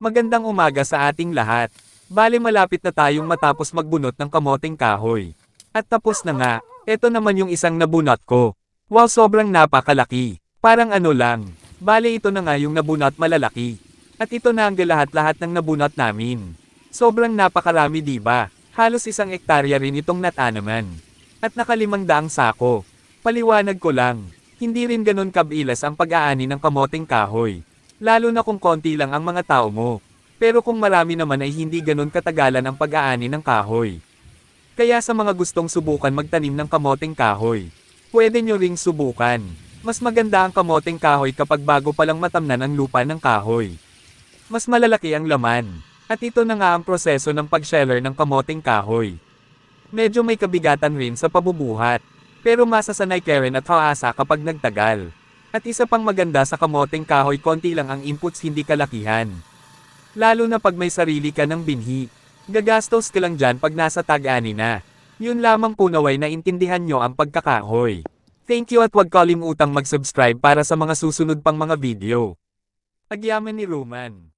Magandang umaga sa ating lahat. Bale malapit na tayong matapos magbunot ng kamoting kahoy. At tapos na nga, eto naman yung isang nabunot ko. Wow, sobrang napakalaki. Parang ano lang. Bale ito na nga yung nabunot malalaki. At ito na ang lahat-lahat ng nabunot namin. Sobrang napakarami diba? Halos 1 hektarya rin itong natanaman. At naka 500 sako. Paliwanag ko lang, hindi rin ganun kabilis ang pag-aani ng kamoting kahoy. Lalo na kung konti lang ang mga tao mo. Pero kung marami naman ay hindi ganun katagalan ang pag-aani ng kahoy. Kaya sa mga gustong subukan magtanim ng kamoting kahoy, pwede nyo ring subukan. Mas maganda ang kamoting kahoy kapag bago palang matamnan ang lupa ng kahoy. Mas malalaki ang laman. At ito na nga ang proseso ng pag-sheller ng kamoting kahoy. Medyo may kabigatan rin sa pabubuhat. Pero masasanay ka rin at haasa kapag nagtagal. At isa pang maganda sa kamoting kahoy, konti lang ang inputs, hindi kalakihan. Lalo na pag may sarili ka ng binhi. Gagastos ka lang dyan pag nasa tag-ani na. Yun lamang po, naway na intindihan nyo ang pagkakahoy. Thank you at huwag kalimutang mag-subscribe para sa mga susunod pang mga video. Agyaman ni Roman.